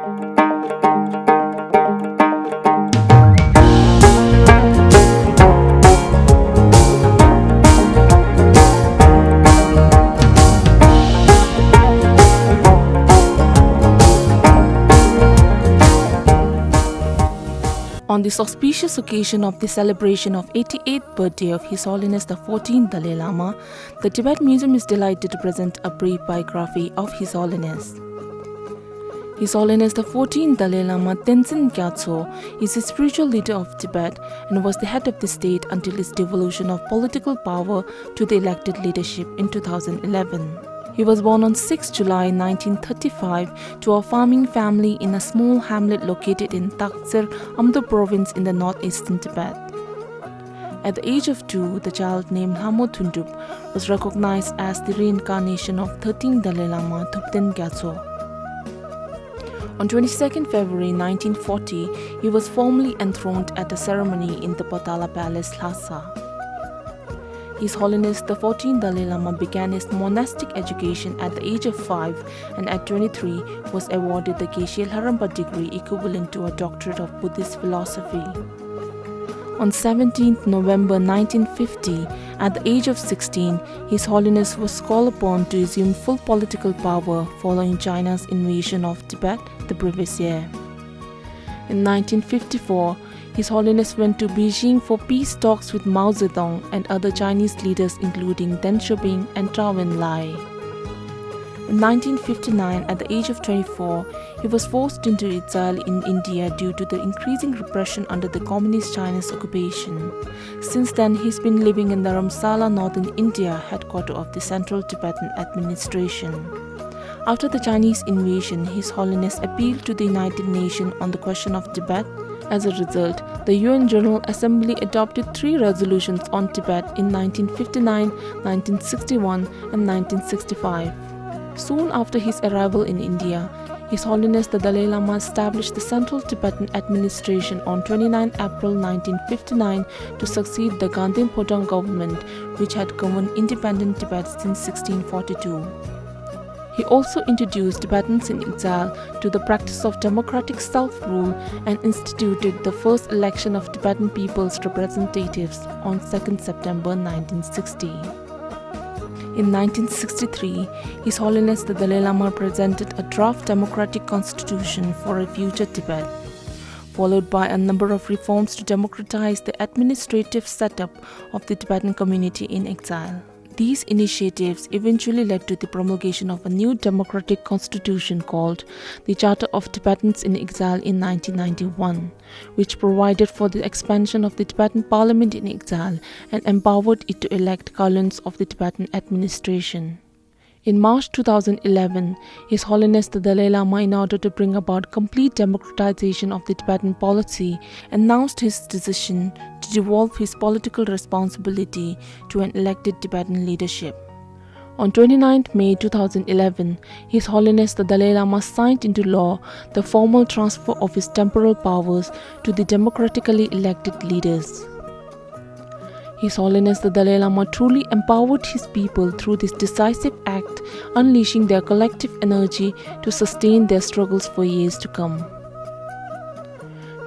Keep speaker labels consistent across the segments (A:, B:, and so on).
A: On this auspicious occasion of the celebration of 88th birthday of His Holiness the 14th Dalai Lama, the Tibet Museum is delighted to present a brief biography of His Holiness. His Holiness the 14th Dalai Lama Tenzin Gyatso is the spiritual leader of Tibet and was the head of the state until his devolution of political power to the elected leadership in 2011. He was born on 6 July 1935 to a farming family in a small hamlet located in Taksir, Amdo province in the northeastern Tibet. At the age of 2, the child named Hamo Thundup was recognized as the reincarnation of 13th Dalai Lama Thupten Gyatso. On 22nd February 1940, he was formally enthroned at a ceremony in the Potala Palace, Lhasa. His Holiness the 14th Dalai Lama began his monastic education at the age of 5 and at 23 was awarded the Geshe Lharampa degree equivalent to a doctorate of Buddhist philosophy. On 17th November 1950, at the age of 16, His Holiness was called upon to assume full political power following China's invasion of Tibet the previous year. In 1954, His Holiness went to Beijing for peace talks with Mao Zedong and other Chinese leaders including Deng Xiaoping and Zhou Enlai. In 1959, at the age of 24, he was forced into exile in India due to the increasing repression under the Communist Chinese occupation. Since then, he's been living in Dharamsala, northern India, headquarters of the Central Tibetan Administration. After the Chinese invasion, His Holiness appealed to the United Nations on the question of Tibet. As a result, the UN General Assembly adopted 3 resolutions on Tibet in 1959, 1961 and 1965. Soon after his arrival in India, His Holiness the Dalai Lama established the Central Tibetan Administration on 29 April 1959 to succeed the Gandhi Podang government, which had governed independent Tibet since 1642. He also introduced Tibetans in exile to the practice of democratic self-rule and instituted the first election of Tibetan people's representatives on 2 September 1960. In 1963, His Holiness the Dalai Lama presented a draft democratic constitution for a future Tibet, followed by a number of reforms to democratize the administrative setup of the Tibetan community in exile. These initiatives eventually led to the promulgation of a new democratic constitution called the Charter of Tibetans in Exile in 1991, which provided for the expansion of the Tibetan Parliament in exile and empowered it to elect colleagues of the Tibetan administration. In March 2011, His Holiness the Dalai Lama, in order to bring about complete democratization of the Tibetan polity, announced his decision to devolve his political responsibility to an elected Tibetan leadership. On 29 May 2011, His Holiness the Dalai Lama signed into law the formal transfer of his temporal powers to the democratically elected leaders. His Holiness the Dalai Lama truly empowered his people through this decisive act, unleashing their collective energy to sustain their struggles for years to come.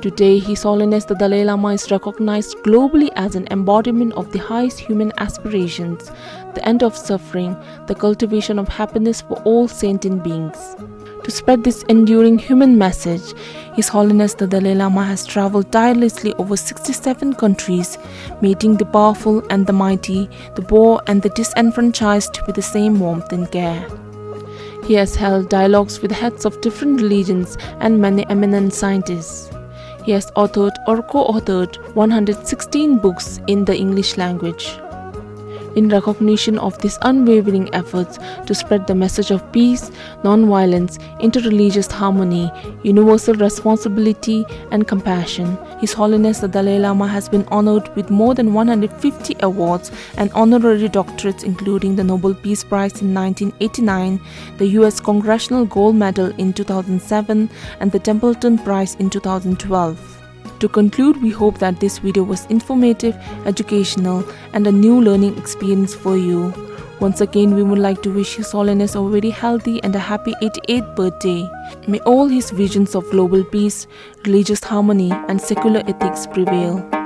A: Today, His Holiness the Dalai Lama is recognized globally as an embodiment of the highest human aspirations, the end of suffering, the cultivation of happiness for all sentient beings. To spread this enduring human message, His Holiness the Dalai Lama has traveled tirelessly over 67 countries, meeting the powerful and the mighty, the poor and the disenfranchised with the same warmth and care. He has held dialogues with heads of different religions and many eminent scientists. He has authored or co-authored 116 books in the English language. In recognition of these unwavering efforts to spread the message of peace, non-violence, interreligious harmony, universal responsibility and compassion, His Holiness the Dalai Lama has been honored with more than 150 awards and honorary doctorates, including the Nobel Peace Prize in 1989, the US Congressional Gold Medal in 2007 and the Templeton Prize in 2012. To conclude, we hope that this video was informative, educational, and a new learning experience for you. Once again, we would like to wish His Holiness a very healthy and a happy 88th birthday. May all his visions of global peace, religious harmony and secular ethics prevail.